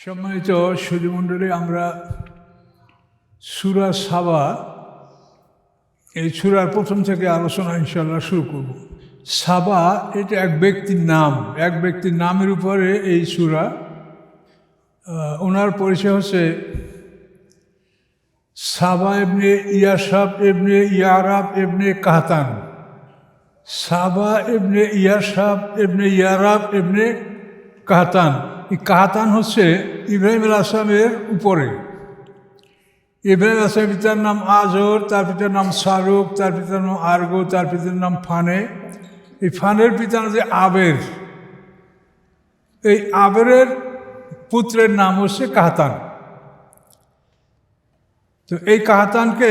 সম্মানিত সুধীমণ্ডলী, আমরা সূরা সাবা এই সূরার প্রথম থেকে আলোচনা ইনশাআল্লাহ শুরু করব। সাবা এটা এক ব্যক্তির নাম, এক ব্যক্তির নামের উপরে এই সূরা। ওনার পরিচয় হচ্ছে সাবা ইবনে ইয়াসাব ইবনে ইয়ারাব ইবনে কাহতান। সাবা ইবনে ইয়াসাব ইবনে ইয়ারাব ইবনে কাহতান। এই কাহতান হচ্ছে ইব্রাহিম আলাইহিস সালামের উপরে। ইব্রাহিম আলাইহিস সালামের পিতার নাম আজর, তার পিতার নাম সারুক, তার পিতার নাম আরগো, তার পিতার নাম ফানে। এই ফানের পিতার যে আবের, এই আবেরের পুত্রের নাম হচ্ছে কাহতান। তো এই কাহতানকে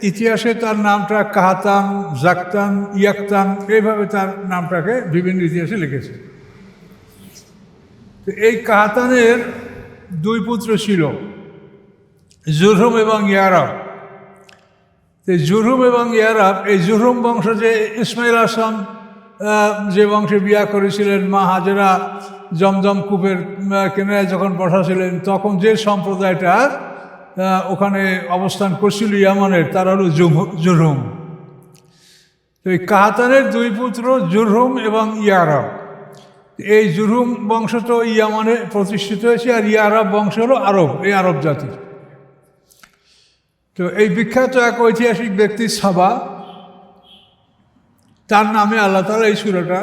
ইতিহাসে তার নামটা কাহতান, জাকতান, ইয়াকতান, এইভাবে তার নামটাকে বিভিন্ন ইতিহাসে লিখেছে। তো এই কাহতানের দুই পুত্র ছিল, জুরহুম এবং ইয়ারাব। জুরহুম এবং ইয়ারাব, এই জুরহুম বংশ যে ইসমাইল আসলাম যে বংশে বিয়া করেছিলেন, মা হাজেরা জমজম কূপের কিনারায় যখন বসাছিলেন, তখন যে সম্প্রদায়টা ওখানে অবস্থান করছিল ইয়ামানের, তারা হলো জুরহুম। তো এই কাহতানের দুই পুত্র জুরহুম এবং ইয়ারাব। এই জুরহুম বংশ তো ইয়ামানে প্রতিষ্ঠিত হয়েছে, আর ইয়ারাব বংশ হলো আরব, এই আরব জাতি। তো এই বিখ্যাত এক ঐতিহাসিক ব্যক্তি সাবা, তার নামে আল্লাহ তাআলা এই সূরাটা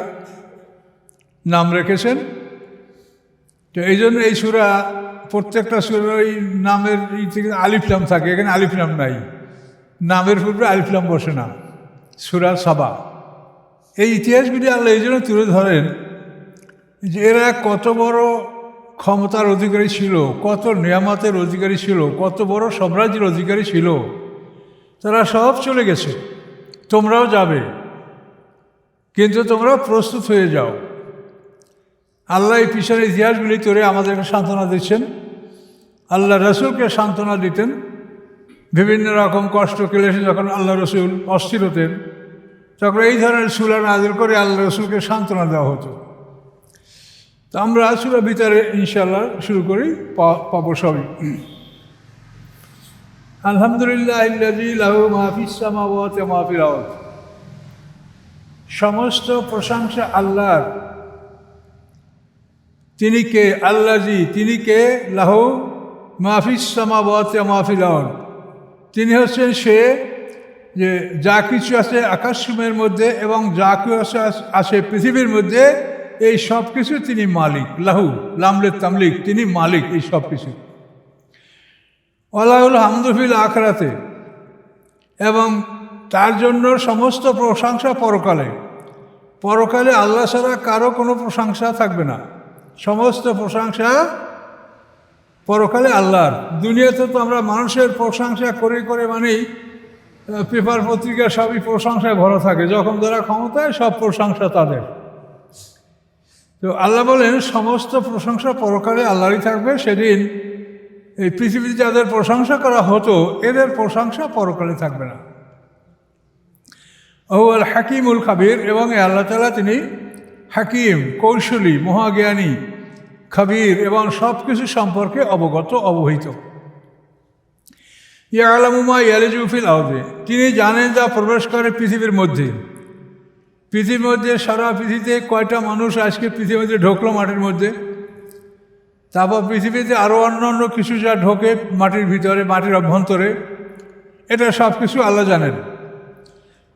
নাম রেখেছেন। তো এই জন্য এই সূরা, প্রত্যেকটা সূরার এই নামের আলিফ লাম থাকে, এখানে আলিফ লাম নাই, নামের পূর্বে আলিফ লাম বসে না। সূরা সাবা, এই ইতিহাসগুলি আল্লাহ এই জন্য তুলে ধরেন যে এরা কত বড় ক্ষমতার অধিকারী ছিল, কত নিয়ামতের অধিকারী ছিল, কত বড় সাম্রাজ্যের অধিকারী ছিল। তারা সব চলে গেছে, তোমরাও যাবে, কিন্তু তোমরা প্রস্তুত হয়ে যাও। আল্লাহ এই পিছনের ইতিহাসগুলি করে আমাদেরকে সান্ত্বনা দিচ্ছেন। আল্লাহ রসুলকে সান্ত্বনা দিতেন। বিভিন্ন রকম কষ্ট ক্লেশে যখন আল্লাহ রসুল অস্থির হতেন, তখন এই ধরনের সূরা নাযিল করে আল্লাহ রসুলকে সান্ত্বনা দেওয়া হতো। তো আমরা সূরা ভিতরে ইনশাআল্লাহ শুরু করি, পাবো সবই। আলহামদুলিল্লাহিল্লাযী লাহু মা ফিস সামাওয়াতি ওয়া মা ফিল আরদ। সমস্ত প্রশংসা আল্লাহর। তিনি কে? আল্লাযী, তিনি কে? লাহু মা ফিস সামাওয়াতি ওয়া মা ফিল আরদ। তিনি হচ্ছেন সে যে যা কিছু আছে আকাশসমূহের মধ্যে এবং যা কিছু আছে পৃথিবীর মধ্যে, এই সব কিছু তিনি মালিক। লাহু লামলে তামলিক, তিনি মালিক এই সব কিছু। ওয়ালাহুল হামদু ফিল আখিরাতে, এবং তার জন্য সমস্ত প্রশংসা পরকালে। পরকালে আল্লাহ ছাড়া কারো কোনো প্রশংসা থাকবে না, সমস্ত প্রশংসা পরকালে আল্লাহর। দুনিয়াতে তো আমরা মানুষের প্রশংসা করে করে মানেই পেপার পত্রিকা সবই প্রশংসায় ভরা থাকে, যখন যারা ক্ষমতায় সব প্রশংসা তাদের। তো আল্লাহ বলেন সমস্ত প্রশংসা পরকালে আল্লাহরই থাকবে। সেদিন এই পৃথিবীতে যাদের প্রশংসা করা হতো, এদের প্রশংসা পরকালে থাকবে না। হুয়াল হাকিমুল খাবির, এবং আল্লাহ তাআলা তিনি হাকিম, কৌশলী, মহাজ্ঞানী, খাবির, এবং সব কিছু সম্পর্কে অবগত, অবহিত। ইয়ালামু মা ইয়ালিজু ফিল আরদি, তিনি জানেন যা প্রবেশ করে পৃথিবীর মধ্যে। পৃথিবীর মধ্যে, সারা পৃথিবীতে কয়টা মানুষ আজকে পৃথিবীর মধ্যে ঢোকলো মাটির মধ্যে, তারপর পৃথিবীতে আরও অন্য কিছু যা ঢোকে মাটির ভিতরে, মাটির অভ্যন্তরে, এটা সব কিছু আল্লাহ জানেন।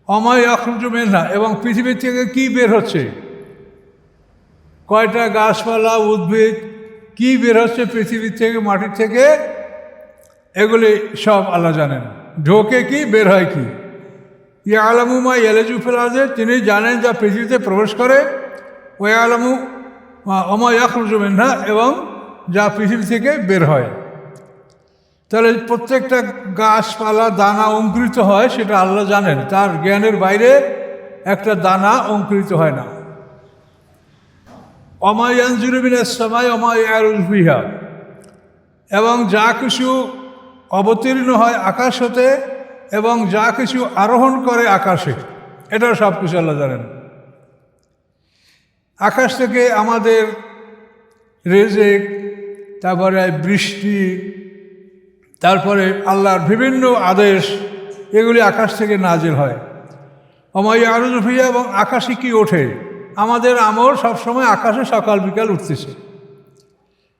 অমা ইয়াখরুজু মিনহা, এবং পৃথিবীর থেকে কি বের হচ্ছে, কয়টা গাছপালা, উদ্ভিদ, কি বের হচ্ছে পৃথিবীর থেকে, মাটির থেকে, এগুলি সব আল্লাহ জানেন। ঢোকে কি, বের হয় কি। ইয়ালামু মা ইয়ালিজু ফিল আরদি, তিনি জানেন যা পৃথিবীতে প্রবেশ করে। ওয়া ইয়ালামু ওমা ইয়াখরুজু মিনহা, এবং যা পৃথিবী থেকে বের হয়। তাহলে প্রত্যেকটা গাছপালা, দানা অঙ্কুরিত হয়, সেটা আল্লাহ জানেন। তার জ্ঞানের বাইরে একটা দানা অঙ্কুরিত হয় না। ওমা ইয়ানজিলু মিনাস সামাই ওমা ইয়ারুজু ফিহা, এবং যা কিছু অবতীর্ণ হয় আকাশ হতে, এবং যা কিছু আরোহণ করে আকাশে, এটাও সব কিছু আল্লাহ জানেন। আকাশ থেকে আমাদের রেজেক, তারপরে বৃষ্টি, তারপরে আল্লাহর বিভিন্ন আদেশ, এগুলি আকাশ থেকে নাজিল হয়। অমাইয়া আরুজ ফিয়া, এবং আকাশে কি ওঠে, আমাদের আমল সবসময় আকাশে সকাল বিকাল উঠতেছে।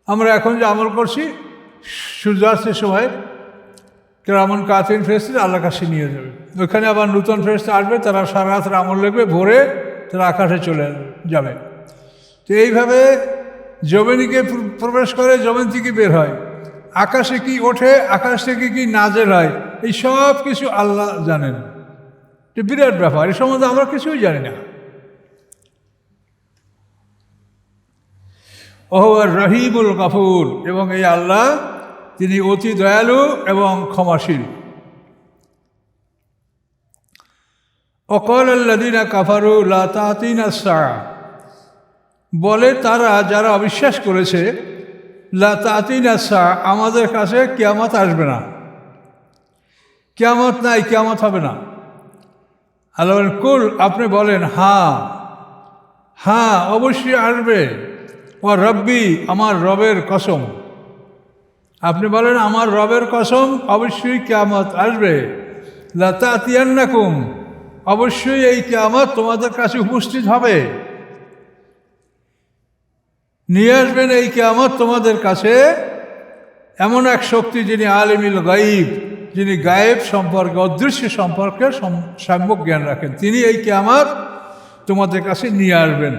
আমরা এখন যে আমল করছি, সূর্যাস্তের সময় কেরামন কাতিন ফেরেশতা আল্লাহর কাছে নিয়ে যাবে, ওইখানে আবার নূতন ফেরেশতা আসবে, তারা সারা রাতের আমল লিখবে, ভোরে তারা আকাশে চলে যাবে। তো এইভাবে জমিনকে প্রবেশ করে, জমিন থেকে বের হয়, আকাশে কি ওঠে, আকাশ থেকে কি নাজেল হয়, এই সব কিছু আল্লাহ জানেন। এটা বিরাট ব্যাপার, এই সম্বন্ধে আমরা কিছুই জানি না। ওহুয়া রহিমুল গফুর, এবং এই আল্লাহ তিনি অতি দয়ালু এবং ক্ষমাশীল। ওয়াকাল আল্লাযীনা কাফারু লা তা'তিনা আস-সাআ, বলে তারা যারা অবিশ্বাস করেছে, লা তা'তিনা আস-সাআ, আমাদের কাছে কিয়ামত আসবে না, কিয়ামত নাই, কিয়ামত হবে না। আল্লাহ বলেন, কুল, আপনি বলেন, হ্যাঁ হ্যাঁ অবশ্যই আসবে। ও রব্বি, আমার রবের কসম, আপনি বলেন আমার রবের কসম, অবশ্যই কিয়ামত আসবে। লা তা'তিয়ান্নাকুম, অবশ্যই এই কিয়ামত তোমাদের কাছে উপস্থিত হবে, নিয়ে আসবেন এই কিয়ামত তোমাদের কাছে এমন এক শক্তি, যিনি আলিমুল গায়ব, যিনি গায়েব সম্পর্কে, অদৃশ্য সম্পর্কে সম্যক জ্ঞান রাখেন, তিনি এই কিয়ামত তোমাদের কাছে নিয়ে আসবেন।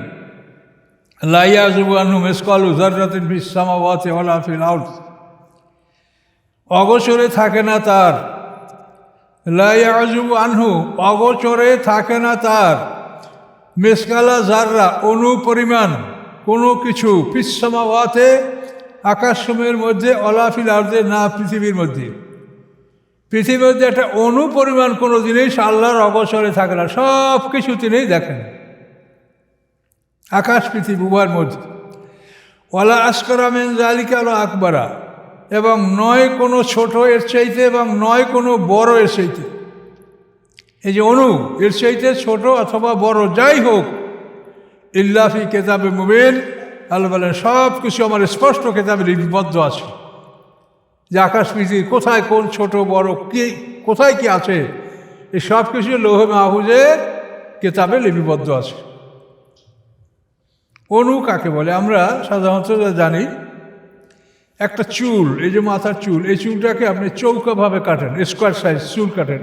লা ইয়াযুবু আনহু মিসকালু যাররাতিন ফিস সামাওয়াতি ওয়ালা ফিল আরদ, অগোচরে থাকে না তার, লা ইয়াযুবু আনহু, অগোচরে থাকে না তার, মিসকালা যাররা, অণু পরিমাণ কোনো কিছু, ফিস সামাওয়াতে, আকাশসমূহের মধ্যে, ওয়ালা ফিল আরদে, না পৃথিবীর মধ্যে। পৃথিবীর মধ্যে একটা অণু পরিমাণ কোনো জিনিস আল্লাহর অগোচরে থাকে না, সব কিছু তিনি দেখেন, আকাশ পৃথিবী উভয়ের মধ্যে। ওয়ালা আসকারা মিন যালিকা ওয়ালা আকবারা, এবং নয় কোনো ছোট এর চাইতে, এবং নয় কোনো বড় এর চাইতে। এই যে অণু, এর চাইতে ছোট অথবা বড় যাই হোক, ইল্লা ফি কিতাবে মুবিন, আল্লাহ বলেন সব কিছু আমার স্পষ্ট কিতাবে লিপিবদ্ধ আছে, যে আকাশ পৃথিবী কোথায় কোন ছোট বড় কি কোথায় কি আছে, এই সব কিছু লৌহে মাহফুজে কিতাবে লিপিবদ্ধ আছে। অণু কাকে বলে? আমরা সাধারণত জানি একটা চুল, এই যে মাথার চুল, এই চুলটাকে আপনি চৌকাভাবে কাটেন, স্কোয়ার সাইজ চুল কাটেন,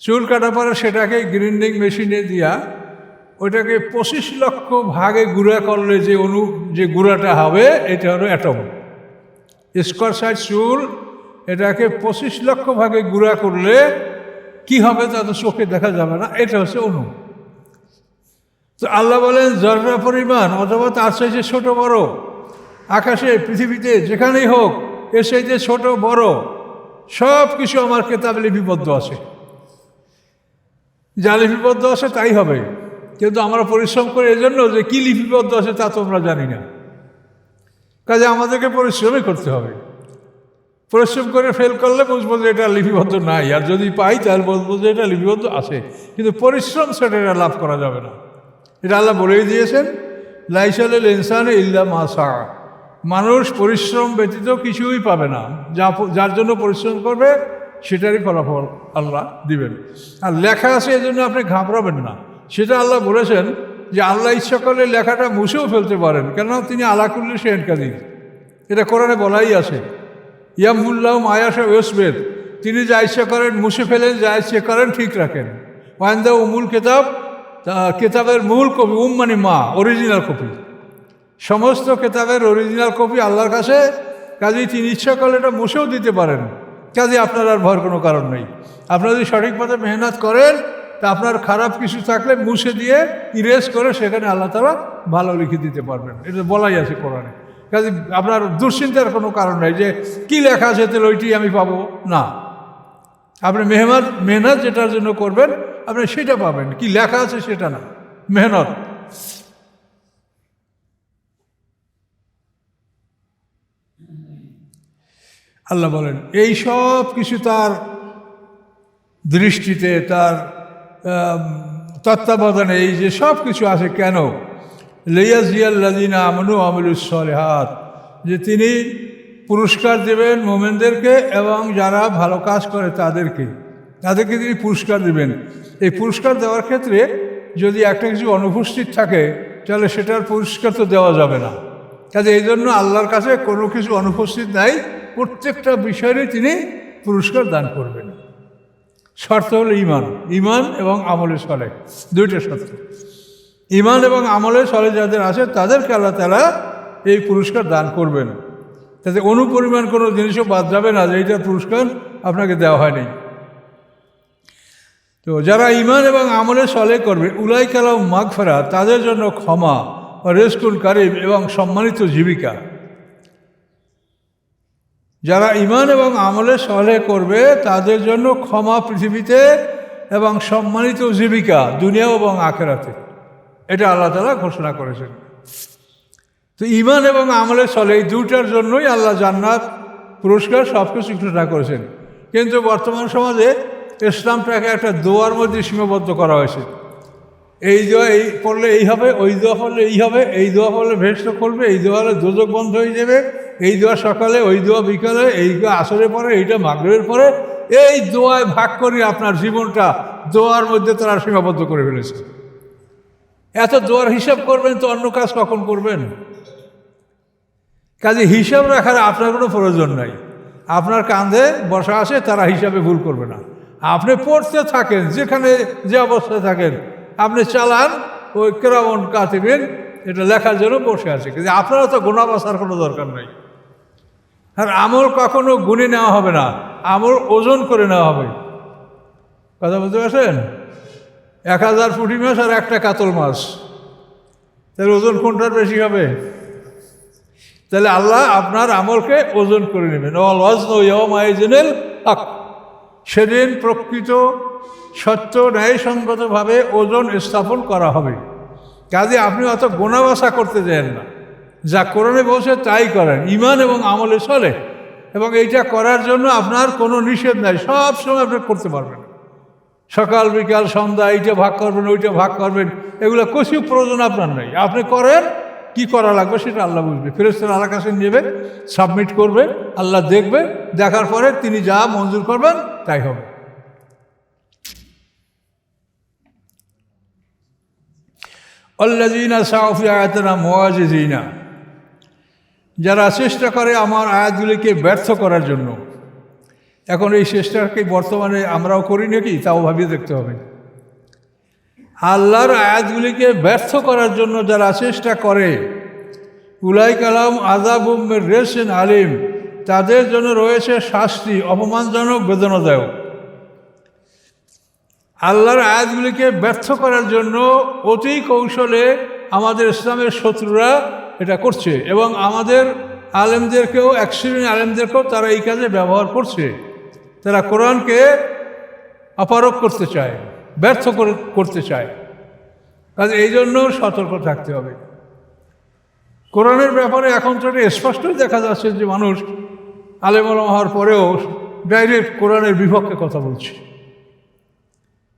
চুল কাটার পরে সেটাকে গ্রাইন্ডিং মেশিনে দিয়া ওইটাকে 25 লক্ষ ভাগে গুঁড়া করলে যে অণু, যে গুঁড়াটা হবে, এটা হলো অ্যাটম। স্কোয়ার সাইজ চুল, এটাকে 25 লক্ষ ভাগে গুঁড়া করলে কি হবে তা তো চোখে দেখা যাবে না, এটা হচ্ছে অণু। তো আল্লাহ বলেন জররা পরিমাণ অথবা তার চাইতে ছোট বড়, আকাশে পৃথিবীতে যেখানেই হোক, এর চাইতে ছোট বড় সব কিছু আমার কিতাবে লিপিবদ্ধ আছে। যা লিপিবদ্ধ আছে তাই হবে, কিন্তু আমরা পরিশ্রম করি এজন্য যে কি লিপিবদ্ধ আছে তা তো আমরা জানি না, কাজে আমাদেরকে পরিশ্রমই করতে হবে। পরিশ্রম করে ফেল করলে বুঝবো যে এটা লিপিবদ্ধ নাই, আর যদি পাই তাহলে বলবো যে এটা লিপিবদ্ধ আছে, কিন্তু পরিশ্রম সেটা এটা লাভ করা যাবে না। এটা আল্লাহ বলেই দিয়েছেন, লাইসা লিল ইনসানি ইল্লা মা সা, মানুষ পরিশ্রম ব্যতীত কিছুই পাবে না, যার জন্য পরিশ্রম করবে সেটারই ফলাফল আল্লাহ দিবেন। আর লেখা আছে এজন্য আপনি ঘাবড়াবেন না, সেটা আল্লাহ বলেছেন যে আল্লাহ ইচ্ছা করলে লেখাটা মুছেও ফেলতে পারেন, কেননা তিনি আলা কুল্লি শাইইন কাদির, এটা কোরআনে বলাই আছে। ইয়ামহুল্লাহ মায়াশা ওয়াসবেদ, তিনি যা ইচ্ছা করেন মুছে ফেলেন, যা ইচ্ছা করেন ঠিক রাখেন। ওয়াইন্দা উমুল কিতাব, কিতাবের মূল কপি, মানে মা, অরিজিনাল কপি, সমস্ত কিতাবের অরিজিনাল কপি আল্লাহর কাছে, কাজেই তিনি ইচ্ছা করলে এটা মুছেও দিতে পারেন, কাজে আপনার আর ভয়ের কোনো কারণ নেই। আপনারা যদি সঠিক পথে মেহনত করেন, তা আপনার খারাপ কিছু থাকলে মুছে দিয়ে ইরেজ করে সেখানে আল্লাহ তাআলা ভালো লিখে দিতে পারবেন, এটা বলাই আছে কোরআনে। কাজে আপনার দুশ্চিন্তার কোনো কারণ নেই যে কি লেখা আছে তাহলে ওইটি আমি পাবো না। আপনি মেহনত যেটার জন্য করবেন আপনি সেটা পাবেন, কি লেখা আছে সেটা না, মেহনত। আল্লাহ বলেন এই সব কিছু তার দৃষ্টিতে, তার তত্ত্বাবধানে এই যে সব কিছু আছে, কেন? লিয়াজিয়াল্লাযিনা আমানু ওয়া আমিলুস সালিহাত, যে তিনি পুরস্কার দেবেন মোমেনদেরকে এবং যারা ভালো কাজ করে তাদেরকে তিনি পুরস্কার দেবেন। এই পুরস্কার দেওয়ার ক্ষেত্রে যদি একটা কিছু অনুপস্থিত থাকে তাহলে সেটার পুরস্কার তো দেওয়া যাবে না। কাজে এই জন্য আল্লাহর কাছে কোনো কিছু অনুপস্থিত নাই, প্রত্যেকটা বিষয়েরই তিনি পুরস্কার দান করবেন। শর্ত হলো ইমান এবং আমলে সলে, দুইটা শর্ত। ইমান এবং আমলে সলে যাদের আছে তাদেরকে আল্লাহ তাআলা এই পুরস্কার দান করবেন। তাতে অনুপরিমাণ কোনো জিনিসও বাদ যাবে না যে এইটার পুরস্কার আপনাকে দেওয়া হয়নি। তো যারা ইমান এবং আমলে সলে করবে উলাইকা লাহুম মাগফিরাত, তাদের জন্য ক্ষমা, রিজকুন কারীম এবং সম্মানিত জীবিকা। যারা ইমান এবং আমলে সলে করবে তাদের জন্য ক্ষমা পৃথিবীতে এবং সম্মানিত জীবিকা দুনিয়া এবং আখিরাতে, এটা আল্লাহ তাআলা ঘোষণা করেছেন। তো ইমান এবং আমলে সলে এই দুটার জন্যই আল্লাহ জান্নাত, পুরস্কার সব কিছু ঘোষণা করেছেন। কিন্তু বর্তমান সমাজে ইসলামটাকে একটা দোয়ার মধ্যে সীমাবদ্ধ করা হয়েছে। এই দোয়া এই পড়লে এই হবে, ওই দোয়া পড়লে এই হবে, এই দোয়া পড়লে ভেস্ট করবে, এই দোয়া হলে দোজখ বন্ধ হয়ে যাবে, এই দোয়া সকালে, ওই দোয়া বিকালে, এই দোয়া আসরের পরে, এইটা মাগরিবের পরে, এই দোয়ায় ভাগ করে আপনার জীবনটা দোয়ার মধ্যে তারা সীমাবদ্ধ করে ফেলেছে। এত দোয়ার হিসাব করবেন তো অন্য কাজ কখন করবেন? কাজে হিসাব রাখার আপনার কোনো প্রয়োজন নাই। আপনার কাঁধে বসা আছে, তারা হিসাবে ভুল করবে না। আপনি পড়তে থাকেন, যেখানে যে অবস্থায় থাকেন আপনি চালান, ওই কিরামান কাতিবিন এটা লেখার জন্য বসে আছে। কিন্তু আপনারা তো গোনা বাছার কোনো দরকার নেই। আর আমল কখনো গুণে নেওয়া হবে না, আমল ওজন করে নেওয়া হবে। কথা বলতে পারছেন? 1000 পুঁটি মাছ আর একটা কাতল মাছ, তাহলে ওজন কোনটার বেশি হবে? তাহলে আল্লাহ আপনার আমলকে ওজন করে নেবেন। ওয়াল ওয়াজনু ইয়াওমাইযিনিল হক, সেদিন প্রকৃত সত্য ন্যায়সঙ্গতভাবে ওজন স্থাপন করা হবে। কাজে আপনি অত গোনাবাসা করতে দেন না, যা কোরআনে বলছে তাই করেন, ইমান এবং আমলে চলে। এবং এইটা করার জন্য আপনার কোনো নিষেধ নাই, সব সময় আপনি করতে পারবেন। সকাল বিকাল সন্ধ্যা এইটা ভাগ করবেন, ওইটা ভাগ করবেন, এগুলো কিছু প্রয়োজন আপনার নেই। আপনি করেন, কি করা লাগবে সেটা আল্লাহ বুঝবে। ফেরেশতারা আল্লাহর কাছে নেবে, সাবমিট করবে, আল্লাহ দেখবে, দেখার পরে তিনি যা মঞ্জুর করবেন তাই হবে। আল্লাযীনা সাউ ফি আয়াতিনা মুআজিজিনা, যারা চেষ্টা করে আমার আয়াতগুলিকে ব্যর্থ করার জন্য। এখন এই চেষ্টাকে বর্তমানে আমরাও করি নাকি, তাও ভাবিয়ে দেখতে হবে। আল্লাহর আয়াতগুলিকে ব্যর্থ করার জন্য যারা চেষ্টা করে, উলাইকা লাহুম আযাবুম মির রিজকিন আলীম, তাদের জন্য রয়েছে শাস্তি অপমানজনক, বেদনাদায়ক। আল্লাহর আয়াতগুলিকে ব্যর্থ করার জন্য অতি কৌশলে আমাদের ইসলামের শত্রুরা এটা করছে, এবং আমাদের আলেমদেরকেও, এক শ্রেণীর আলেমদেরকেও তারা এই কাজে ব্যবহার করছে। তারা কোরআনকে অপারগ করতে চায়, ব্যর্থ করতে চায়। কাজে এই জন্য সতর্ক থাকতে হবে। কোরআনের ব্যাপারে এখন তো এটা স্পষ্টই দেখা যাচ্ছে যে মানুষ আলেম ওলামা হওয়ার পরেও ডাইরেক্ট কোরআনের বিপক্ষে কথা বলছে।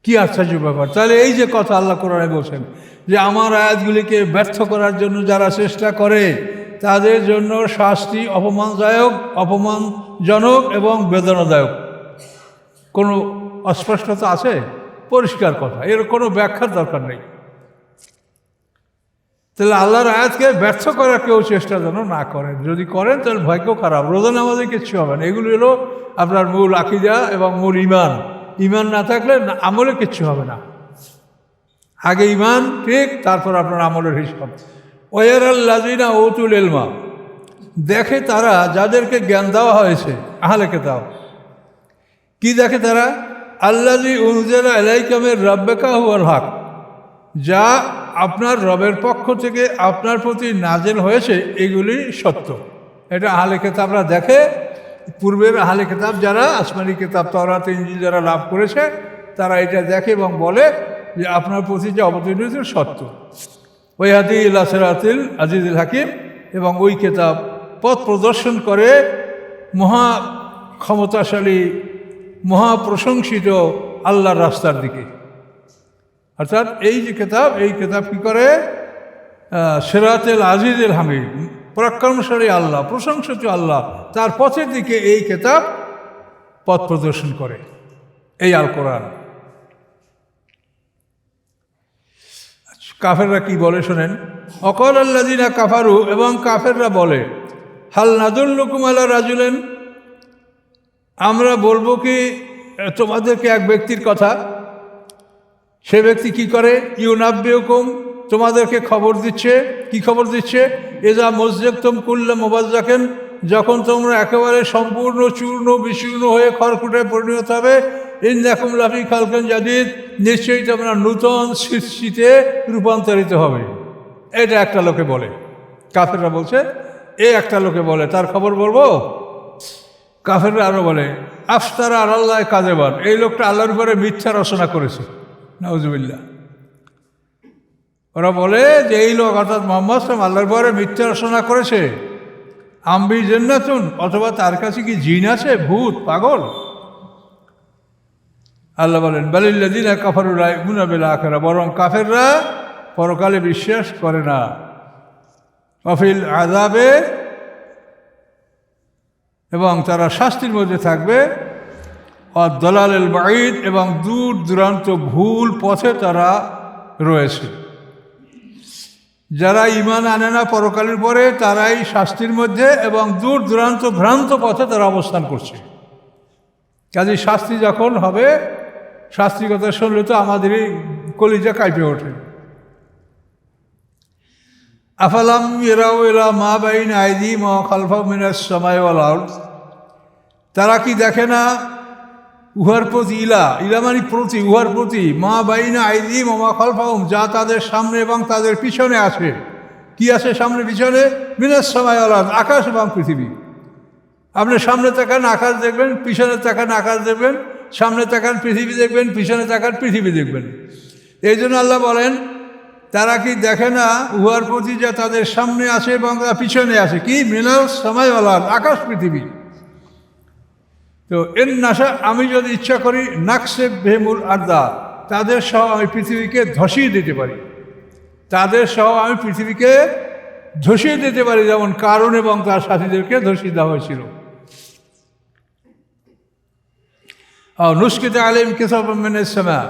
কি আশ্চর্য ব্যাপার! তাহলে এই যে কথা আল্লাহ কোরআনে বলছেন যে আমার আয়াতগুলিকে ব্যর্থ করার জন্য যারা চেষ্টা করে তাদের জন্য শাস্তি অপমানজনক এবং বেদনাদায়ক। কোনো অস্পষ্টতা আছে? পরিষ্কার কথা, এর কোনো ব্যাখ্যার দরকার নেই। তাহলে আল্লাহর আয়াতকে ব্যর্থ করার কেউ চেষ্টা যেন না করেন। যদি করেন তাহলে ভাগ্য খারাপ, রোজা নামাজে কিচ্ছু হবে না। এগুলো হলো আপনার মূল আকীদা এবং মূল ঈমান। ঈমান না থাকলে আমলে কিচ্ছু হবে না। আগে ঈমান ঠিক, তারপর আপনার আমলের হিসাব। ওয়ারাল্লাযিনা উতুল ইলমা, দেখে তারা যাদেরকে জ্ঞান দেওয়া হয়েছে, আহলে কিতাব। কি দেখে তারা? আল্লাযী উনজিলা ইলাইকা মির রাব্বিকা হুয়াল হক, যা আপনার রবের পক্ষ থেকে আপনার প্রতি নাজেল হয়েছে এগুলি সত্য। এটা আহলে কিতাবরা দেখে। পূর্বের আহলে কিতাব যারা আসমানি কিতাব তাওরাত ইনজিল যারা লাভ করেছে তারা এটা দেখে এবং বলে যে আপনার প্রতি যে অবতীর্ণ হয়েছে সত্য। ওয়াহদি ইলা সিরাতিল আজিজুল হাকিম, এবং ওই কিতাব পথ প্রদর্শন করে মহা ক্ষমতাশালী, মহাপ্রশংসিত আল্লাহর রাস্তার দিকে। অর্থাৎ এই যে কিতাব, এই কিতাব কী করে? সিরাতুল আজিজুল হামিদ, পরাক্রমশালী আল্লাহ, প্রশংসিত আল্লাহ, তার পথের দিকে এই কিতাব পথ প্রদর্শন করে, এই আল কোরআন। কাফেররা কি বলে শোনেন। অকল আল্লাযিনা কাফারু, এবং কাফেররা বলে, হাল নাদুল্লুকুম আলা রাজুলেন, আমরা বলবো কি তোমাদেরকে এক ব্যক্তির কথা, সে ব্যক্তি কি করে, ইউনাব্বিউকুম, তোমাদেরকে খবর দিচ্ছে। কি খবর দিচ্ছে? এজা মসজিদতুম কুল্লা মুবাজ্জাকেন, যখন তোমরা একেবারে সম্পূর্ণ চূর্ণ বিচূর্ণ হয়ে খড়কুটে পরিণত হবে, ইন্নাকুম লাফি খালকিন জাদীদ, নিশ্চয়ই তোমরা নূতন সৃষ্টিতে রূপান্তরিত হবে। এটা একটা লোকে বলে, কাফেররা বলছে, একটা লোকে বলে, তার খবর বলবো। কাফেররা আরও বলে, আফতারা আলাল্লাহ কাযিবান, এই লোকটা আল্লাহর উপরে মিথ্যা রচনা করেছে, নাউযুবিল্লাহ। ওরা বলে যে এই লোক অর্থাৎ মুহাম্মদ সাল্লাল্লাহু আলাইহি ওয়াসাল্লাম আল্লাহর উপরে মিথ্যা রচনা করেছে। আম্বি জান্নাতুন, অথবা তার কাছে কি জিন আছে, ভূত, পাগল। আল্লাহ বলেন, বালিল্লাযিনা কাফারু লা ইউমিনুনা বিল আখিরাহ, বরং কাফেররা পরকালে বিশ্বাস করে না। ওয়াফিল আযাবে, এবং তারা শাস্তির মধ্যে থাকবে। আর দলালেল বাঈদ, এবং দূর দূরান্ত ভুল পথে তারা রয়েছে। যারা ঈমান আনে না পরকালের পরে, তারাই শাস্তির মধ্যে এবং দূর দূরান্ত ভ্রান্ত পথে তারা অবস্থান করছে। কাজে শাস্তি যখন হবে, শাস্তির কথা শুনলে তো আমাদেরই কলিজা কাঁপে ওঠে। আফালাম ইয়ারাউ ইলা মা বাইনা আইদিহিম ওয়া খালফাহুম মিনাস সামাই ওয়াল আরদ, তারা কি দেখে না উহার প্রতি, ইলা মানে প্রতি, উহার প্রতি, মা বাইনা আইদিহিম ওয়া মা খালফাহুম, যা তাদের সামনে এবং তাদের পিছনে আছে। কি আছে সামনে পিছনে? মিনাস সামাই ওয়াল আরদ, আকাশ এবং পৃথিবী। আপনি সামনে তাকান আকাশ দেখবেন, পিছনে তাকান আকাশ দেখবেন, সামনে তাকান পৃথিবী দেখবেন, পিছনে তাকান পৃথিবী দেখবেন। এই জন্য আল্লাহ বলেন, তারা কি দেখে না উহার প্রতি, যা তাদের সামনে আছে এবং পিছনে আছে। কি? মিনাস সামাই ওয়াল আরদ, আকাশ পৃথিবী। তো এর নাশা, আমি যদি ইচ্ছা করি, নাকসে বেহমুল আর্দা, তাদের সহ আমি পৃথিবীকে ধসিয়ে দিতে পারি, তাদের সহ আমি পৃথিবীকে ধসিয়ে দিতে পারি, যেমন কারণ এবং তার সাথীদেরকে ধসিয়ে দেওয়া হয়েছিল। নুসকিত আলিম কিতাবাম মিনাস সামা,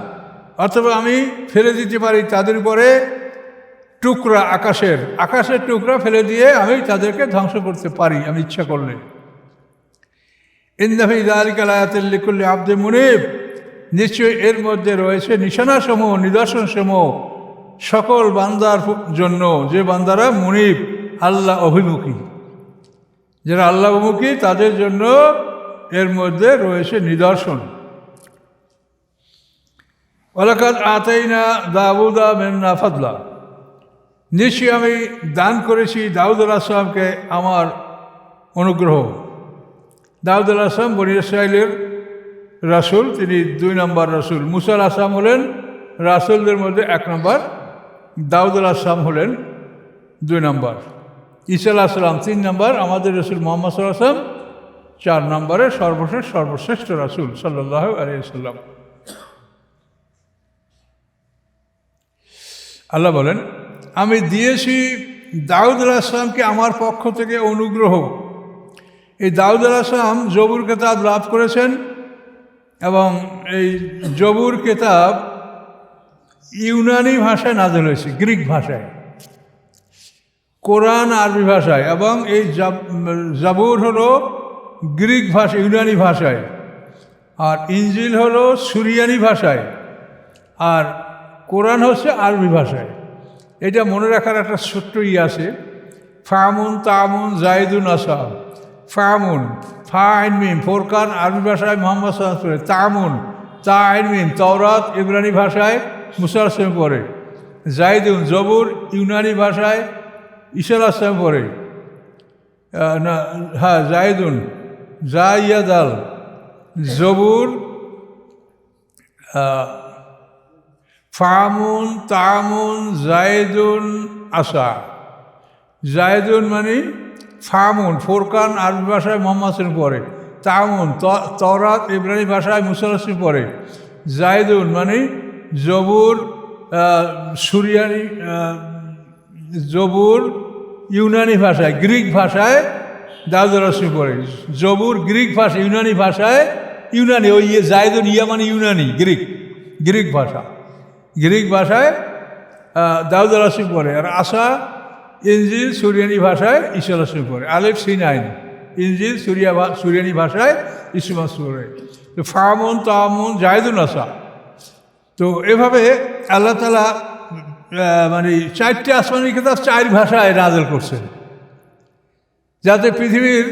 অথবা আমি ফেলে দিতে পারি তাদের উপরে টুকরা, আকাশের টুকরা ফেলে দিয়ে আমি তাদেরকে ধ্বংস করতে পারি আমি ইচ্ছা করলে। ইন্না ফি যালিকা লায়াতাল লিকুল্লি আবদিন মুনিব, নিশ্চয়ই এর মধ্যে রয়েছে নিশানাসমূহ, নিদর্শনসমূহ সকল বান্দার জন্য, যে বান্দারা মুনিব, আল্লাহ অভিমুখী, যারা আল্লাহ অভিমুখী, তাদের জন্য এর মধ্যে রয়েছে নিদর্শন। ওয়ালাকাদ আতাইনা দাউদা মিন্না ফাদলা, নিশ্চয়ই আমি দান করেছি দাউদ আলাইহিস সালামকে আমার অনুগ্রহ। দাউদ আলাইহিস সালাম বনী ইসরাঈলের রাসূল, তিনি 2 নম্বর রাসূল। মুসা আলাইহিস সালাম হলেন রাসূলদের মধ্যে 1 নম্বর, দাউদ আলাইহিস সালাম হলেন 2 নম্বর, ঈসা আলাইহিস সালাম 3 নম্বর, আমাদের রাসূল মুহাম্মদ সাল্লাল্লাহু আলাইহি ওয়াসাল্লাম 4 নম্বরে সর্বশ্রেষ্ঠ রাসূল সাল্লাল্লাহু আলাইহি ওয়াসাল্লাম। আল্লাহ বলেন, আমি দিয়েছি দাউদ আলাইহিস সালামকে আমার পক্ষ থেকে অনুগ্রহ। এই দাউদ আলাইহিস সালাম জবুর কিতাব লাভ করেছেন, এবং এই জবুর কিতাব ইউনানি ভাষায় নাযিল হয়েছে, গ্রিক ভাষায়। কোরআন আরবি ভাষায়, এবং এই জাবুর হলো গ্রিক ভাষা, ইউনানি ভাষায়, আর ইনজিল হলো সুরিয়ানি ভাষায়, আর কোরআন হচ্ছে আরবি ভাষায়। এটা মনে রাখার একটা ছোট্ট আছে, ফামুন তামুন জাইদুন আসা। ফামুন, ফা আইন মিম, ফোরকান আরবি ভাষায় মুহাম্মদ সাল্লাল্লাহু আলাইহি ওয়াসাল্লাম। তামুন, তা আইন মিম, তাওরাত ইব্রানি ভাষায় মুসা আলাইহিস সালাম পড়ে। জাইদুন, জবুর ইউনানি ভাষায় ঈসা আলাইহিস সালাম পড়ে। না, হ্যাঁ, জাইদুন, জাইয়াদাল, জবুর, ফামুন তামুন জাইদুন আসা। জাইদুন মানে ফামুন, ফোরকান আরবি ভাষায় মুহাম্মদ সাল্লাল্লাহু আলাইহি ওয়াসাল্লাম পড়ে। তামুন, তাওরাত ইব্রানি ভাষায় মুসা আলাইহিস সালাম পড়ে। জাইদুন মানে জবুর সুরিয়ানি, জবুর ইউনানি ভাষায়, গ্রিক ভাষায় দাউদ আলাইহিস পড়ে। জবুর গ্রিক ভাষা, ইউনানি ভাষায়, ইউনানি ওই জায়দুন ইয়া মানে ইউনানি, গ্রিক ভাষা, গ্রিক ভাষায় দাউদ আলাইহিস পড়ে। আর আশা ইনজিল সুরিয়ানি ভাষায় ঈসা আলাইহিস পড়ে। আলেফ সিন আইন, ইনজিল সুরিয়ানি ভাষায় ঈসা আলাইহিস পড়ে। তো ফামুন তামুন জায়দুন আশা। তো এভাবে আল্লাহ তাআলা মানে 4টে আসমানি কিতাব 4 ভাষায় নাযিল করছেন, যাতে পৃথিবীর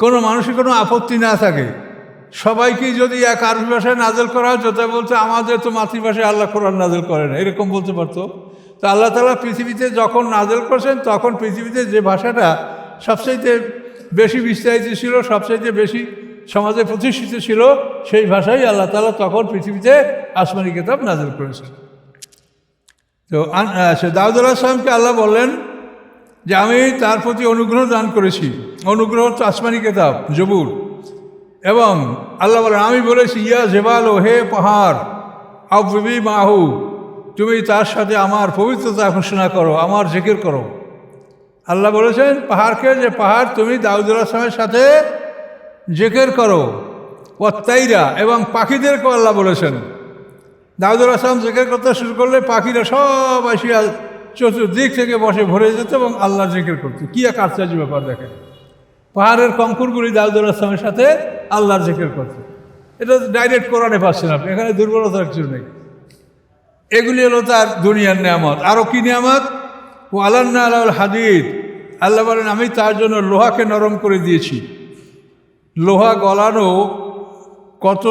কোনো মানুষের কোনো আপত্তি না থাকে। সবাইকে যদি এক আরবি ভাষায় নাযিল করা হতো, তা বলতে আমাদের তো মাতৃভাষায় আল্লাহ কোরআন নাযিল করে না, এরকম বলতে পারতো। তো আল্লাহ তাআলা পৃথিবীতে যখন নাযিল করছেন, তখন পৃথিবীতে যে ভাষাটা সবচাইতে বেশি বিস্তারিত ছিল, সবচাইতে বেশি সমাজে প্রতিষ্ঠিত ছিল, সেই ভাষাই আল্লাহ তাআলা তখন পৃথিবীতে আসমানি কিতাব নাযিল করেছেন। তো দাউদ আলাইহিস সালামকে আল্লাহ বললেন যে আমি তার প্রতি অনুগ্রহ দান করেছি। অনুগ্রহ তো আসমানি কিতাব জবুর। এবং আল্লাহ বলেন আমি বলেছি ইয়া জেবাল ও হে পাহাড় আববি মাহু, তুমি তার সাথে আমার পবিত্রতা ঘোষণা করো, আমার জিকির করো। আল্লাহ বলেছেন পাহাড়কে যে পাহাড় তুমি দাউদ আলাইহিস সালামের সাথে জিকির করো। ও তাইরা, এবং পাখিদেরকেও আল্লাহ বলেছেন দাউদ আলাইহিস সালাম জিকির করতে শুরু করলে পাখিরা সব আসিয়া চতুর্দিক থেকে বসে ভরে যেত এবং আল্লাহ জিকির করতো। কি এক আশ্চর্য ব্যাপার দেখেন, পাহাড়ের কঙ্কুরগুলি দাউদ আলাইহিস সালামের সাথে আল্লাহর জিকির করতো। এটা ডাইরেক্ট কোরআনে পাচ্ছেন আপনি, এখানে দুর্বলতার কিছু নেই। এগুলি হলো তার দুনিয়ার নিয়ামত। আরও কি নিয়ামত? ও আলান্না আলাল হাদিদ, আল্লাহ বলেন আমি তার জন্য লোহাকে নরম করে দিয়েছি। লোহা গলানো কত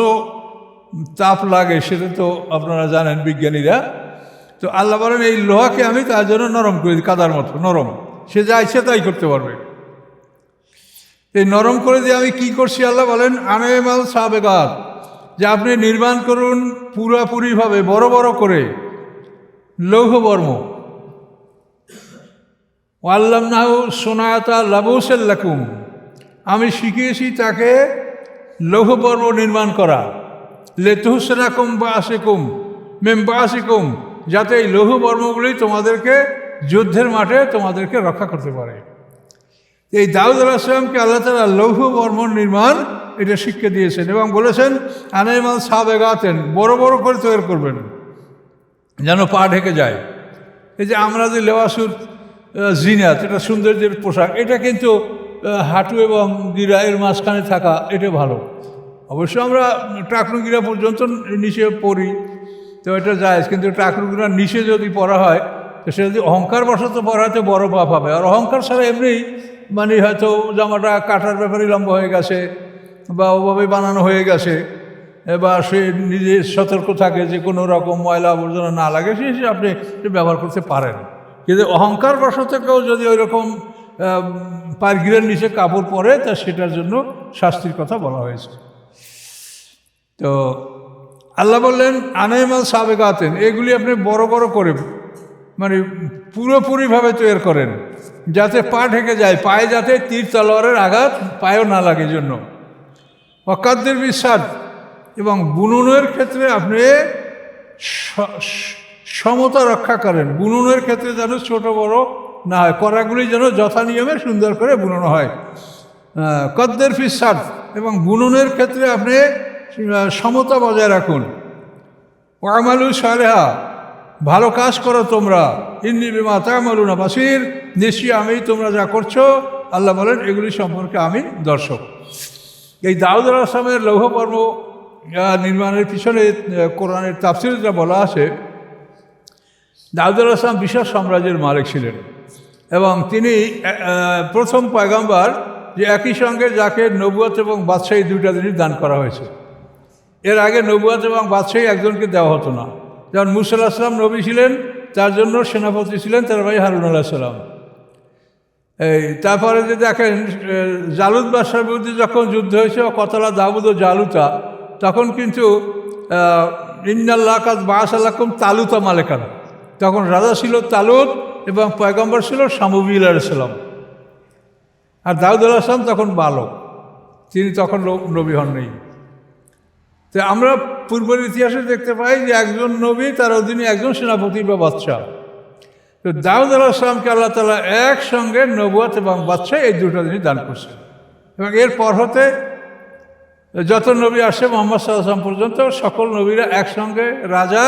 তাপ লাগে সেটা তো আপনারা জানেন, বিজ্ঞানীরা। তো আল্লাহ বলেন এই লোহাকে আমি তার জন্য নরম করে দিই, কাদার মতো নরম, সে যা ইচ্ছে তাই করতে পারবে। এই নরম করে দিয়ে আমি কি করছি? আল্লাহ বলেন আনেমাল সাবেগাত, যে আপনি নির্মাণ করুন পুরাপুরিভাবে বড় বড় করে লৌহবর্ম। আল্লামনাহু সোনায়াতা লাবুসাল্লাকুম, আমি শিখিয়েছি তাকে লৌহবর্ম নির্মাণ করা। লেতুহসেনাকুম বা আসিকুম মেম্বা আসিকুম, যাতে এই লৌহবর্মগুলি তোমাদেরকে যুদ্ধের মাঠে তোমাদেরকে রক্ষা করতে পারে। এই দাউদ আলাইহিস সালামকে আল্লাহ তাআলা লৌহবর্ম নির্মাণ এটা শিক্ষা দিয়েছেন এবং বলেছেন আনাইমাল সাবেগাতেন, বড় বড় করে তৈরি করবেন যেন পা ঢেকে যায়। এই যে আমরা যে লেবাসুর জিনাত, এটা সৌন্দর্যের পোশাক, এটা কিন্তু হাঁটু এবং গিরা এর মাঝখানে থাকা এটা ভালো। অবশ্য আমরা টাকনু গিরা পর্যন্ত নিচে পরি, তো এটা জায়েজ, কিন্তু টাকনু গিরার নিচে যদি পরা হয় তো সে যদি অহংকার বশত পরা হয় তো বড় পাপ হবে। আর অহংকার ছাড়া এমনি মানে হয়তো জামাটা কাটার ব্যাপারে লম্বা হয়ে গেছে বা ওভাবে বানানো হয়ে গেছে, বা সে নিজে সতর্ক থাকে যে কোনো রকম ময়লা আবর্জনা না লাগে, সে আপনি ব্যবহার করতে পারেন। কিন্তু অহংকার বশত কেউ যদি ওই রকম পারগিরের নিচে কাপড় পরে, তা সেটার জন্য শাস্তির কথা বলা হয়েছে। তো আল্লাহ বললেন আনাইমাল সাবেগাতেন, এগুলি আপনি বড় বড় করে মানে পুরোপুরিভাবে তৈরি করেন যাতে পা ঢেকে যায়, পায়ে যাতে তীর তলোয়ারের আঘাত পায়েও না লাগে জন্য। অকাদ্যের বিশ্বাস, এবং বুননের ক্ষেত্রে আপনি সমতা রক্ষা করেন। বুননের ক্ষেত্রে যেন ছোট বড় না হয়, করাগুলি যেন যথা নিয়মে সুন্দর করে বুননো হয়। কদ্দের ফিসাদ, এবং বুননের ক্ষেত্রে আপনি সমতা বজায় রাখুন। ওয়ামালু সালেহা, ভালো কাজ করো তোমরা। ইন্নী বিমা তা'মালুনা বাসীর, নিশ্চয়ই আমি তোমরা যা করছো, আল্লাহ বলেন এগুলি সম্পর্কে আমি দর্শক। এই দাউদ আলাইহিস সালামের লৌহবর্ম নির্মাণের পিছনে কোরআনের তাফসীরে যা বলা আছে, দাউদ আলাইহিস সালাম বিশাল সাম্রাজ্যের মালিক ছিলেন এবং তিনি প্রথম পয়গম্বর যে একই সঙ্গে যাকে নবুয়ত এবং বাদশাহী দুইটা জিনিস দান করা হয়েছে। এর আগে নবুয়ত এবং বাদশাহী একজনকে দেওয়া হতো না। যেমন মুসা আলাইহিস সালাম নবী ছিলেন, তার জন্য সেনাপতি ছিলেন তার ভাই হারুন আলাইহিস সালাম। তারপরে যে দেখেন জালুত বাদশার বিরুদ্ধে যখন যুদ্ধ হয়েছে কতলা দাউদ ও জালুতা, তখন কিন্তু ইন্নাল্লাহ কাদ বাআসালাকুম তালুতা মালেকান, তখন রাজা ছিল তালুত এবং পয়গম্বর ছিল শামুবিল আলাইহিস সালাম। আর দাউদ আলাইহিস সালাম তখন বালক, তিনি তখন নবী হন নেই। তো আমরা পূর্বের ইতিহাসে দেখতে পাই যে একজন নবী, তার অধীনে একজন সেনাপতি বা বাদশাহ। তো দাউদ আলাইহিস সালামকে আল্লাহ তাআলা একসঙ্গে নবুয়ত এবং বাদশাহী এই দুটো জিনিস দান করছেন। এবং এরপর হতে যত নবী আসে মুহাম্মদ সাল্লাল্লাহু আলাইহি ওয়াসাল্লাম পর্যন্ত সকল নবীরা একসঙ্গে রাজা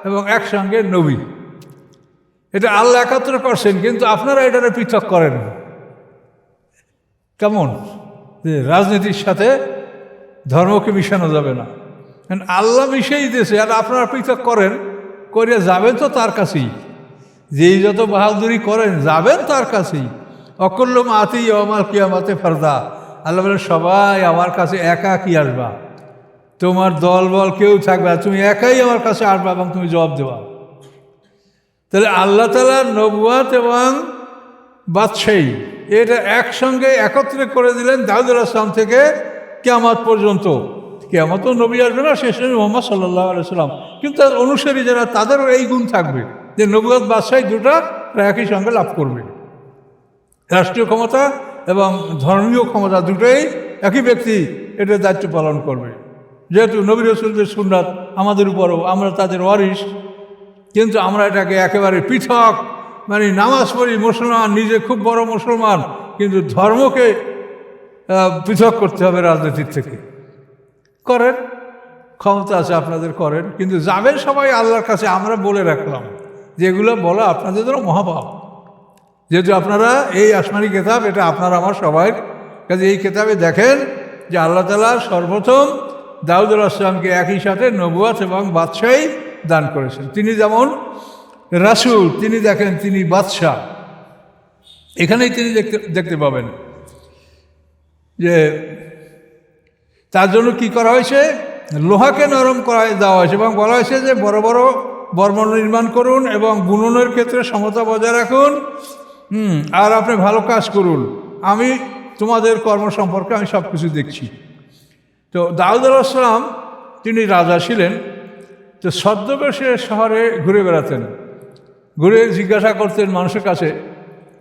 এবং একসঙ্গে নবী। এটা আল্লাহ একাত্র করছেন, কিন্তু আপনারা এটাকে পৃথক করেন। কেমন যে রাজনীতির সাথে ধর্মকে মিশানো যাবে না, আল্লাহ মিশিয়ে দিতেছে আর আপনারা পৃথক করেন, করে যাবেন তো তার কাছেই। যেই যত বাহাদুরি করেন যাবেন তার কাছেই। অকুল্লুম আতি ইয়াউমাল কিয়ামাতে ফারদা, আল্লাহ বলেন সবাই আমার কাছে একা কি আসবা, তোমার দল বল কেউ থাকবে না, তুমি একাই আমার কাছে আসবা এবং তুমি জবাব দেবা। তাহলে আল্লাহ তাআলা নবুয়ত এবং বাদশাহী এটা একসঙ্গে একত্রে করে দিলেন দাউদ আলাইহিস সালাম থেকে কিয়ামত পর্যন্ত। কিয়ামতেও নবী আসবে না, শেষ নবী মুহাম্মদ সাল্লাল্লাহু আলাইহি ওয়াসাল্লাম, কিন্তু তার অনুসারী যারা তাদেরও এই গুণ থাকবে যে নবুয়ত বাদশাহী দুটা একই সঙ্গে লাভ করবে। রাষ্ট্রীয় ক্ষমতা এবং ধর্মীয় ক্ষমতা দুটোই একই ব্যক্তি এটা দায়িত্ব পালন করবে। যেহেতু নবী রাসূলদের সুন্নাত আমাদের উপরও, আমরা তাদের ওয়ারিস, কিন্তু আমরা এটাকে একেবারে পৃথক, মানে নামাজ পড়ি মুসলমান, নিজে খুব বড় মুসলমান, কিন্তু ধর্মকে পৃথক করতে হবে রাজনীতির থেকে। করেন, ক্ষমতা আছে আপনাদের, করেন, কিন্তু যাবেন সবাই আল্লাহর কাছে। আমরা বলে রাখলাম যে এগুলো বলা আপনাদের জন্য মহাপাপ, যেহেতু আপনারা এই আসমানি কেতাব এটা আপনার আমার সবাই কাছে। এই কেতাবে দেখেন যে আল্লাহ তাআলা সর্বপ্রথম দাউদ আলাইহিস সালামকে একই সাথে নবুয়ত এবং বাদশাহী দান করেছেন। তিনি যেমন রাসূল, তিনি দেখেন তিনি বাদশাহ, এখানেই তিনি দেখতে পাবেন যে তার জন্য কি করা হয়েছে, লোহাকে নরম করা দেওয়া হয়েছে এবং বলা হয়েছে যে বড় বড় বর্ম নির্মাণ করুন এবং বুননের ক্ষেত্রে সমতা বজায় রাখুন, আর আপনি ভালো কাজ করুন, আমি তোমাদের কর্ম সম্পর্কে আমি সব কিছু দেখছি। তো দাউদ আলাইহিস সালাম তিনি রাজা ছিলেন, তো ছদ্মবেশে শহরে ঘুরে বেড়াতেন, ঘুরে জিজ্ঞাসা করতেন মানুষের কাছে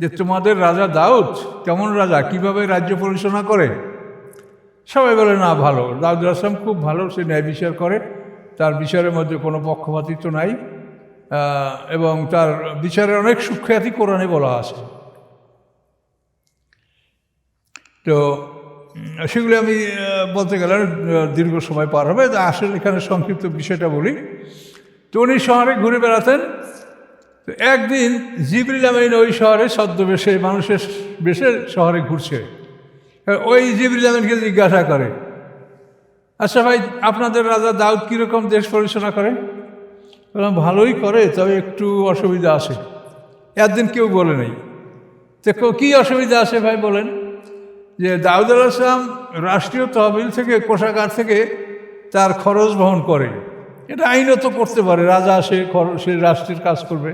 যে তোমাদের রাজা দাউদ কেমন রাজা, কিভাবে রাজ্য পরিচালনা করে। সবাই বলে না ভালো, দাউদ আলাইহিস সালাম খুব ভালো, সে ন্যায় বিচার করে, তার বিচারের মধ্যে কোনো পক্ষপাতিত্ব নাই, এবং তার বিচারের অনেক সুখ্যাতি কোরআনে বলা আছে। তো সেগুলি আমি বলতে গেলে দীর্ঘ সময় পার হবে, আসলে এখানে সংক্ষিপ্ত বিষয়টা বলি। তো উনি শহরে ঘুরে বেড়াতেন। তো একদিন জিবরিল আমিন ওই শহরে ছদ্মবেশে মানুষের বেশে শহরে ঘুরছে। ওই জিবরিল আমিনকে জিজ্ঞাসা করে, আচ্ছা ভাই, আপনাদের রাজা দাউদ কীরকম দেশ পরিচালনা করে? বললাম ভালোই করে, তবে একটু অসুবিধা আছে। একদিন কেউ বলে নেই। তো কী অসুবিধা আছে ভাই বলেন? যে দাউদ আলাইহিস সালাম রাষ্ট্রীয় তহবিল থেকে, কোষাগার থেকে তার খরচ বহন করে, এটা আইনত করতে পারে, রাজা সে রাষ্ট্রের কাজ করবে,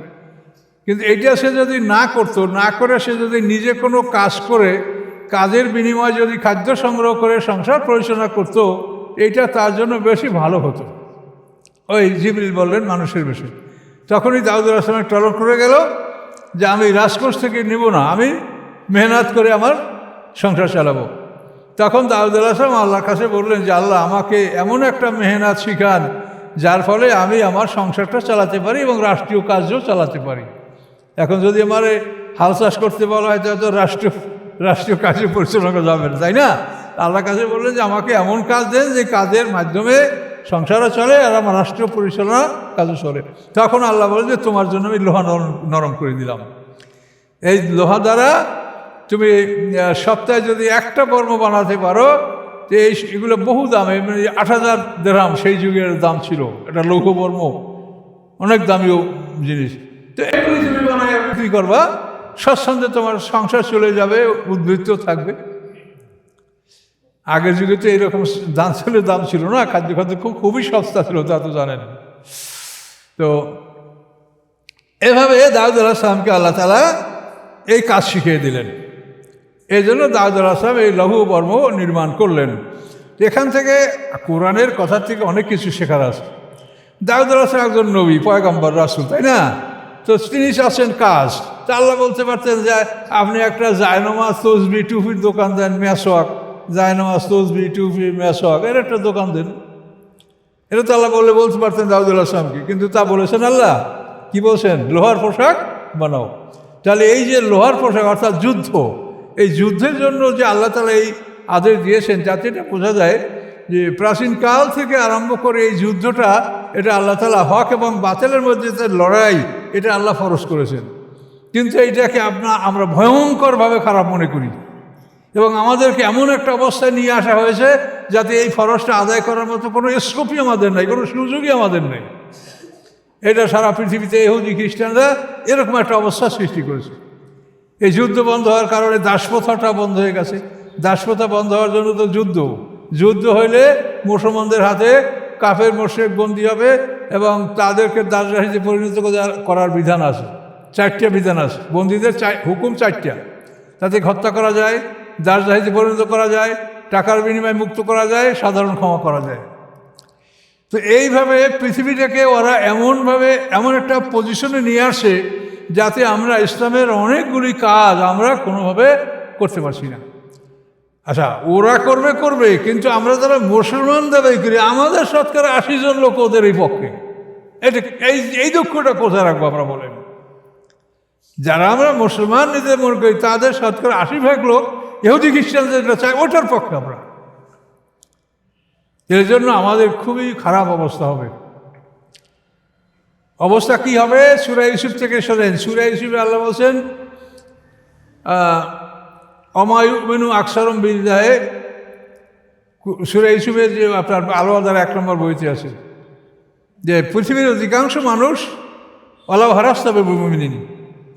কিন্তু এটা সে যদি না করতো, না করে সে যদি নিজে কোনো কাজ করে কাজের বিনিময়ে যদি খাদ্য সংগ্রহ করে সংসার পরিচালনা করতো, এটা তার জন্য বেশি ভালো হতো। ওই জিবরিল বললেন মানুষের বেশি। তখনই দাউদ আলাইহিস সালাম টলক করে গেল যে আমি রাজকোষ থেকে নিব না, আমি মেহনত করে আমার সংসার চালাবো। তখন দাউদ আলাইহিস সালাম আল্লাহর কাছে বললেন যে আল্লাহ, আমাকে এমন একটা মেহনত শিখান যার ফলে আমি আমার সংসারটা চালাতে পারি এবং রাষ্ট্রীয় কাজও চালাতে পারি। এখন যদি আমার হাল চাষ করতে বলা হয় তাহলে তো রাষ্ট্রীয় কাজে পরিচালনা করা যাবে না, তাই না? আল্লাহর কাছে বললেন যে আমাকে এমন কাজ দেন যে কাজের মাধ্যমে সংসারও চলে আর আমার রাষ্ট্রীয় পরিচালনা কাজও চলে। তখন আল্লাহ বলে যে তোমার জন্য আমি লোহা নরম করে দিলাম। এই লোহা দ্বারা তুমি সপ্তাহে যদি একটা বর্ম বানাতে পারো, তো এগুলো বহু দামে, মানে ৮,০০০ দিরহাম সেই যুগের দাম ছিল, এটা লৌহ বর্ম, অনেক দামিও জিনিস। তো এগুলি তুমি বানায় বিক্রি করবা, স্বচ্ছন্দে তোমার সংসার চলে যাবে, উদ্বৃত্ত থাকবে। আগের যুগে তো এইরকম দাম ছিল না, খাদ্য খুবই সস্তা ছিল, তা তো জানেন। তো এভাবে দাউদ আলাইহিস সালামকে আল্লাহ তাআলা এই কাজ শিখিয়ে দিলেন। এই জন্য দাউদ আলাইহিস সালাম এই লৌহ বর্ম নির্মাণ করলেন। এখান থেকে কোরআনের কথা থেকে অনেক কিছু শেখার আছে। দাউদ আলাইহিস সালাম একজন নবী, পয়গম্বর, রাসূল, তাই না? তো তিনি চাচ্ছেন কাজ। তা আল্লাহ বলতে পারতেন যে আপনি একটা জায়নামাজ, তসবিহ, টুপির দোকান দেন, মেসওয়াক, জায়নামাজ, তসবিহ, টুপি, মেসওয়াক, এর একটা দোকান দেন। এটা তো আল্লাহ বলতে পারতেন দাউদ আলাইহিস সালামকে, কিন্তু তা বলেছেন আল্লাহ কি বলছেন? লোহার পোশাক বানাও। তাহলে এই যে লোহার পোশাক অর্থাৎ যুদ্ধ, এই যুদ্ধের জন্য যে আল্লাহ তাআলা এই আদেশ দিয়েছেন, যাতে এটা বোঝা যায় যে প্রাচীনকাল থেকে আরম্ভ করে এই যুদ্ধটা, এটা আল্লাহ তাআলা হক এবং বাতিলের মধ্যে যে লড়াই, এটা আল্লাহ ফরজ করেছেন। কিন্তু এইটাকে আমরা ভয়ঙ্করভাবে খারাপ মনে করি এবং আমাদেরকে এমন একটা অবস্থায় নিয়ে আসা হয়েছে যাতে এই ফরজটা আদায় করার মতো কোনো স্কোপই আমাদের নেই, কোনো সুযোগই আমাদের নেই। এটা সারা পৃথিবীতে ইহুদি খ্রিস্টানরা এরকম একটা অবস্থা সৃষ্টি করেছে। এই যুদ্ধ বন্ধ হওয়ার কারণে দাসপ্রথাটা বন্ধ হয়ে গেছে। দাসপ্রথা বন্ধ হওয়ার জন্য তো যুদ্ধ হইলে মুসলমানদের হাতে কাফের মুশরিক বন্দী হবে এবং তাদেরকে দাসদাসীতে পরিণত করার বিধান আছে। 4টা বিধান আছে বন্দীদের, হুকুম 4টা। তাতে হত্যা করা যায়, দাসদাসীতে পরিণত করা যায়, টাকার বিনিময়ে মুক্ত করা যায়, সাধারণ ক্ষমা করা যায়। তো এইভাবে পৃথিবীটাকে ওরা এমন একটা পজিশনে নিয়ে আসে যাতে আমরা ইসলামের অনেকগুলি কাজ আমরা কোনোভাবে করতে পারছি না। আচ্ছা, ওরা করবে, কিন্তু আমরা যারা মুসলমান দাবি করি, আমাদের শতকরা 80 জন লোক ওদের এই পক্ষে। এই দুঃখটা কোথায় রাখবো আমরা বলেন? যারা আমরা মুসলমান নিজেদের মনে করি, তাদের শতকরা 80% লোক ইহুদি খ্রিস্টান যেটা চায় ওটার পক্ষে আমরা। এর জন্য আমাদের খুবই খারাপ অবস্থা হবে। অবস্থা কি হবে? সূরা ইউসুফ থেকে শোনেন। সূরা ইউসুফে আল্লাহ বলছেন, ওমা ইউমিনু আকসারুহুম বিল্লাহি। সূরা ইউসুফের যে আপনার আল-ওয়াদার 1 নম্বর বইতে আছে যে পৃথিবীর অধিকাংশ মানুষ ওয়ালাউ হারাসতা বিল-মুমিনিন,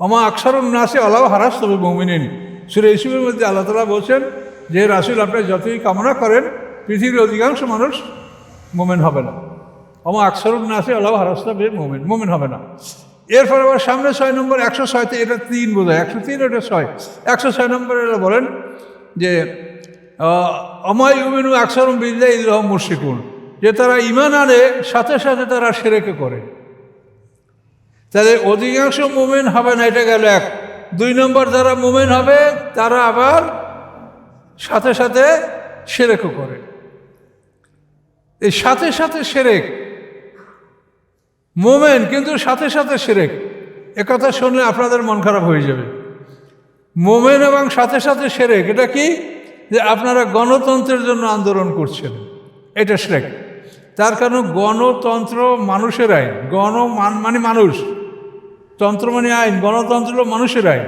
ওমা আকসারুন নাসি ওয়ালাউ হারাসতা বিল-মুমিনিন। সূরা ইউসুফের মধ্যে আল্লাহ তাআলা বলছেন যে রাসূল, আপনি যতই কামনা করেন পৃথিবীর অধিকাংশ মানুষ মুমিন হবে না। ওমা আকসারুন নাসি ওয়ালাউ হারাসতা বিল-মুমিনিন, মুমিন হবে না। এরপর আবার সামনে 6 নম্বর 106, এটা 3 বোঝায়, 103 এটা 6, 106 নম্বরে বলেন যে ওমা ইউমিনু আকসারুহুম বিল্লাহি ইল্লা হুম মুশরিকুন, যে তারা ঈমান আনে সাথে সাথে তারা শিরক করে। তাহলে অধিকাংশ মুমিন হবে না, এটা গেল 1। 2 নম্বর, যারা মুমিন হবে তারা আবার সাথে সাথে শিরক করে। এই সাথে সাথে শিরক, মুমিন কিন্তু সাথে সাথে শিরক, একথা শুনলে আপনাদের মন খারাপ হয়ে যাবে। মুমিন এবং সাথে সাথে শিরক, এটা কি? যে আপনারা গণতন্ত্রের জন্য আন্দোলন করছেন, এটা শিরক। তার কারণ গণতন্ত্র মানুষের আইন, মানে মানুষ, তন্ত্র মানে আইন, গণতন্ত্র মানুষের আইন।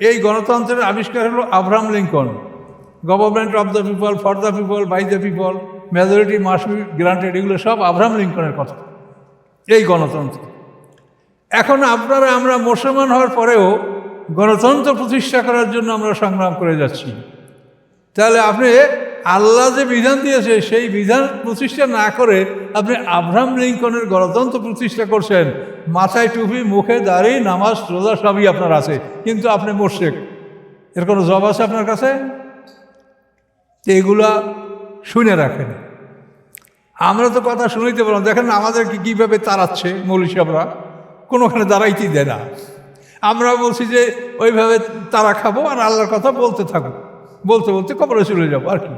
এই গণতন্ত্রের আবিষ্কার হলো Abraham Lincoln. Government of the people, for the people, by the people, majority must be granted, এগুলো সব আব্রাহাম লিঙ্কনের কথা, এই গণতন্ত্র। এখন আমরা মুসলমান হওয়ার পরেও গণতন্ত্র প্রতিষ্ঠা করার জন্য আমরা সংগ্রাম করে যাচ্ছি। তাহলে আপনি আল্লাহ যে বিধান দিয়েছে সেই বিধান প্রতিষ্ঠা না করে আপনি আব্রাহাম লিঙ্কনের গণতন্ত্র প্রতিষ্ঠা করছেন। মাথায় টুপি, মুখে দাড়ি, নামাজ রোজা সবই আপনার আছে, কিন্তু আপনি মুশরিক। এর কোনো জবাব আছে আপনার কাছে? এগুলা শুনে রাখেন। আমরা তো কথা শুনতে পারলাম, দেখেন আমাদেরকে কীভাবে তাড়াচ্ছে মৌলভী সাহেবরা, কোনোখানে দাঁড়াইতেই দেয় না। আমরা বলছি যে ওইভাবে তারা খাবো আর আল্লাহর কথা বলতে থাকবো, বলতে বলতে কবরে চলে যাবো, আর কি।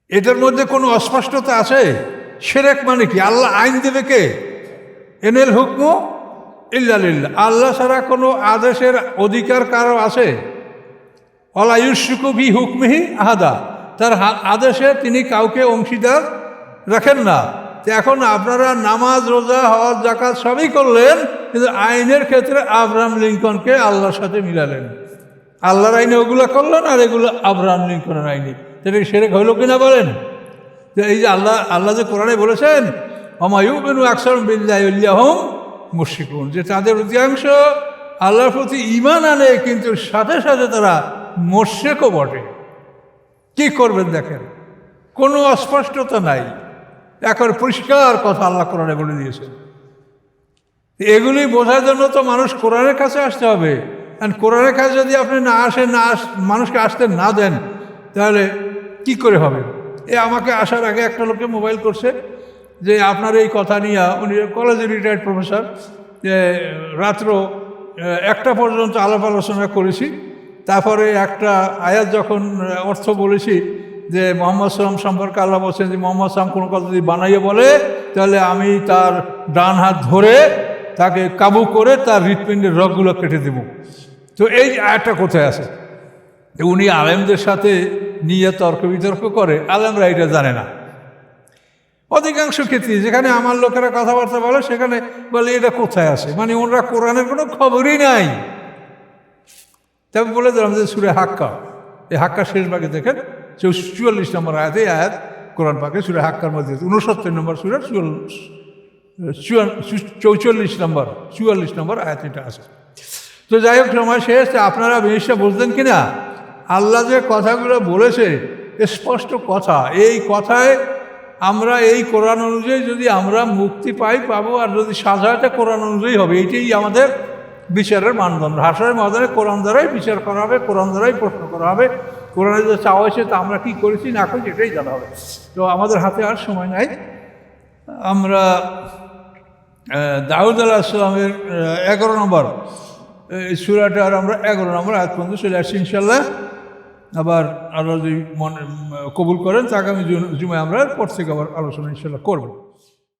এটার মধ্যে কোনো অস্পষ্টতা আছে? শিরক মানে কি? আল্লাহ আইন দেবে কে? ইনিল হুকমু ইল্লা লিল্লাহ, আল্লাহ ছাড়া কোনো আদেশের অধিকার কারো আছে? ওয়ালা ইউশরিকু বি হুকমিহি আহাদা, তার আদেশে তিনি কাউকে অংশীদার রাখেন না। এখন আপনারা নামাজ, রোজা, হজ, যাকাত সবই করলেন, কিন্তু আইনের ক্ষেত্রে আব্রাহাম লিঙ্কনকে আল্লাহর সাথে মিলালেন। আল্লাহর আইনে ওগুলো করলেন আর এগুলো আব্রাহাম লিঙ্কনের আইনে, সেটা শিরক হইল কিনা বলেন? যে এই যে আল্লাহ যে কোরআনে বলেছেন ওমা ইউমিনু আকসারুহুম বিল্লাহি ইল্লা হুম মুশরিকুন, যে তাদের অধিকাংশ আল্লাহর প্রতি ঈমান আনে কিন্তু সাথে সাথে তারা মুশরিকও বটে। কি করবেন দেখেন, কোনো অস্পষ্টতা নাই, এখন পরিষ্কার কথা আল্লাহ কোরআনে বলে দিয়েছেন। এগুলি বোঝার জন্য তো মানুষ কোরআনের কাছে আসতে হবে। কোরআনের কাছে যদি আপনি মানুষকে আসতে না দেন, তাহলে কি করে হবে? আমাকে আসার আগে একটা লোকে মোবাইল করছে যে আপনার এই কথা নিয়ে, উনি কলেজের রিটায়ার্ড প্রফেসর, যে রাত্র 1টা পর্যন্ত আলাপ আলোচনা করেছি, তারপরে একটা আয়াত যখন অর্থ বলেছি যে মুহাম্মদ সাল্লাম সম্পর্কে আল্লাহ বলছেন যে মুহাম্মদ সাল্লাম কোনো কথা যদি বানাইয়ে বলে তাহলে আমি তার ডান হাত ধরে তাকে কাবু করে তার হৃৎপিণ্ডের রগগুলো কেটে দেব। তো এই আয়াতটা কোথায় আছে? উনি আলেমদের সাথে নিয়ে তর্ক বিতর্ক করে, আলেমরা এটা জানে না। অধিকাংশ ক্ষেত্রে যেখানে আমার লোকেরা কথাবার্তা বলে সেখানে বলে এটা কোথায় আছে, মানে ওনারা কোরআনের কোনো খবরই নাই। তবে বলে দিলাম যে সূরা হাক্কা, এই হাক্কা শেষ ভাগে দেখেন 44 নম্বর আয়াত, এই আয়াত কোরআন পাকে সূরা হাক্কার মধ্যে 69 নম্বর সূরা 44 নম্বর আয়াত এটা আছে। তো যাই হোক, সময় শেষ। আপনারা জিনিসটা বুঝলেন কিনা? আল্লাহ যে কথাগুলো বলেছে স্পষ্ট কথা, এই কথায় আমরা এই কোরআন অনুযায়ী যদি আমরা মুক্তি পাবো, আর যদি সাজাটা কোরআন অনুযায়ী হবে, এইটাই আমাদের বিচারের মানদণ্ড। হাসরের ময়দানে কোরআন দ্বারাই বিচার করা হবে, কোরআন দ্বারাই প্রশ্ন করা হবে। কোরআনে যে চাওয়া হয়েছে তা আমরা কী করেছি না করেছি এটাই জানা হবে। তো আমাদের হাতে আর সময় নাই। আমরা দাউদ আলাইহিস সালামের 11 নম্বর সূরাটার আমরা 11 নম্বর আয়াত পর্যন্ত চলে আসছি ইনশাল্লাহ। আবার আল্লাহ যদি মনে কবুল করেন তা আগামী জুমায় আমরা পর থেকে আবার আলোচনা ইনশাল্লাহ করব।